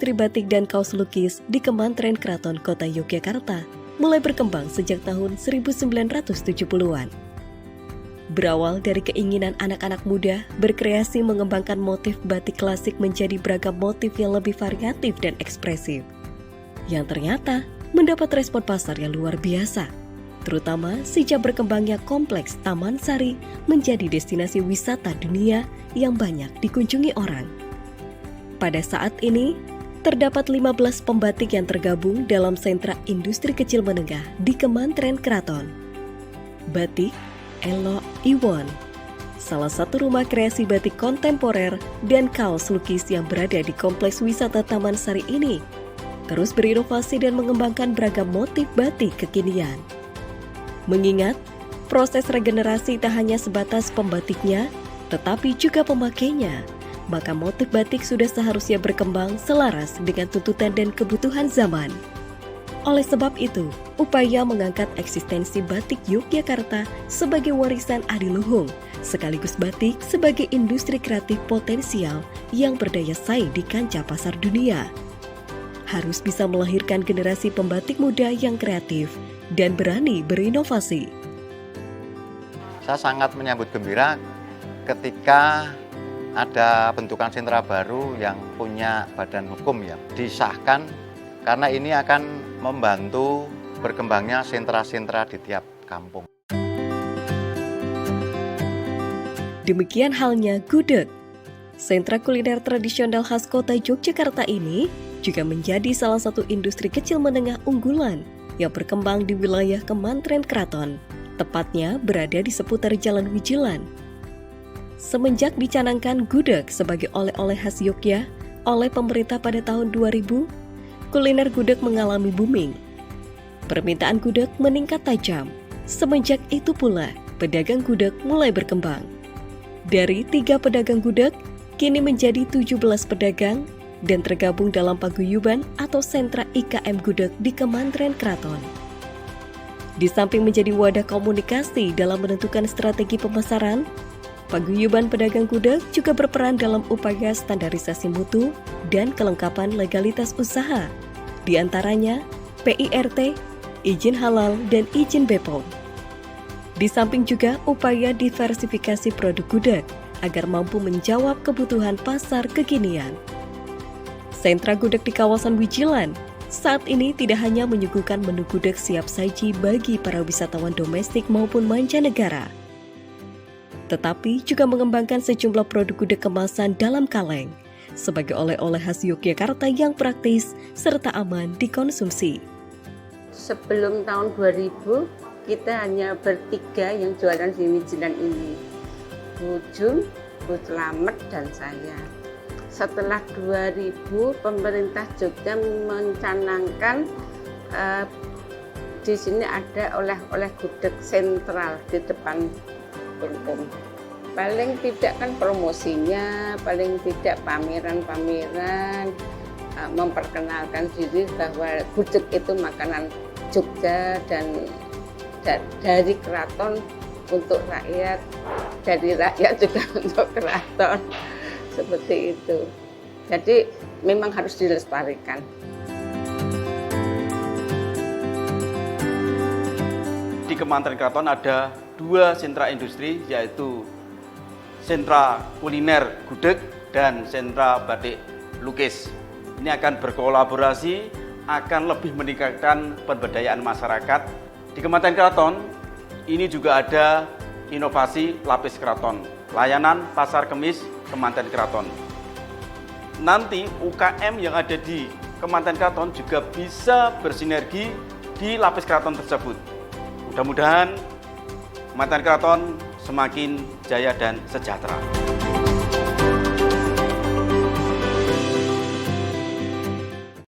industri batik dan kaos lukis di Kementerian Keraton Kota Yogyakarta mulai berkembang sejak tahun 1970-an. Berawal dari keinginan anak-anak muda berkreasi mengembangkan motif batik klasik menjadi beragam motif yang lebih variatif dan ekspresif, yang ternyata mendapat respon pasar yang luar biasa, terutama sejak berkembangnya kompleks Taman Sari menjadi destinasi wisata dunia yang banyak dikunjungi orang. Pada saat ini, terdapat 15 pembatik yang tergabung dalam sentra industri kecil menengah di Kementerian Keraton. Batik Elo Iwon, salah satu rumah kreasi batik kontemporer dan kaos lukis yang berada di kompleks wisata Taman Sari ini, terus berinovasi dan mengembangkan beragam motif batik kekinian. Mengingat, proses regenerasi tak hanya sebatas pembatiknya, tetapi juga pemakainya, maka motif batik sudah seharusnya berkembang selaras dengan tuntutan dan kebutuhan zaman. Oleh sebab itu, upaya mengangkat eksistensi batik Yogyakarta sebagai warisan adiluhung, sekaligus batik sebagai industri kreatif potensial yang berdaya saing di kancah pasar dunia, harus bisa melahirkan generasi pembatik muda yang kreatif dan berani berinovasi. Saya sangat menyambut gembira ketika ada bentukan sentra baru yang punya badan hukum yang disahkan, karena ini akan membantu berkembangnya sentra-sentra di tiap kampung. Demikian halnya gudeg. Sentra kuliner tradisional khas kota Yogyakarta ini juga menjadi salah satu industri kecil menengah unggulan yang berkembang di wilayah Kementerian Keraton, tepatnya berada di seputar Jalan Wijilan. Semenjak dicanangkan gudeg sebagai oleh-oleh khas Yogyakarta oleh pemerintah pada tahun 2000, kuliner gudeg mengalami booming. Permintaan gudeg meningkat tajam. Semenjak itu pula, pedagang gudeg mulai berkembang. Dari 3 pedagang gudeg, kini menjadi 17 pedagang dan tergabung dalam paguyuban atau sentra IKM gudeg di Kementerian Keraton. Di samping menjadi wadah komunikasi dalam menentukan strategi pemasaran, paguyuban pedagang gudeg juga berperan dalam upaya standarisasi mutu dan kelengkapan legalitas usaha, di antaranya PIRT, izin halal, dan izin BPOM. Di samping juga upaya diversifikasi produk gudeg agar mampu menjawab kebutuhan pasar kekinian. Sentra gudeg di kawasan Wijilan saat ini tidak hanya menyuguhkan menu gudeg siap saji bagi para wisatawan domestik maupun mancanegara, tetapi juga mengembangkan sejumlah produk gudeg kemasan dalam kaleng sebagai oleh-oleh khas Yogyakarta yang praktis serta aman dikonsumsi. Sebelum tahun 2000, kita hanya bertiga yang jualan di Wijilan ini. Bu Jun, Bu Slamet, dan saya. Setelah 2000, pemerintah Jogja mencanangkan di sini ada oleh-oleh gudeg sentral di depan umum. Paling tidak kan promosinya, paling tidak pameran-pameran, memperkenalkan diri bahwa gudeg itu makanan Jogja dan dari keraton untuk rakyat, dari rakyat juga untuk keraton, seperti itu. Jadi memang harus dilestarikan. Di Kementerian Keraton ada 2 sentra industri, yaitu sentra kuliner gudeg dan sentra batik lukis. Ini akan berkolaborasi, akan lebih meningkatkan pemberdayaan masyarakat. Di Kementerian Keraton, ini juga ada inovasi lapis keraton, layanan pasar kemis Kementerian Keraton. Nanti UKM yang ada di Kementerian Keraton juga bisa bersinergi di lapis keraton tersebut. Mudah-mudahan Kementerian Keraton semakin jaya dan sejahtera.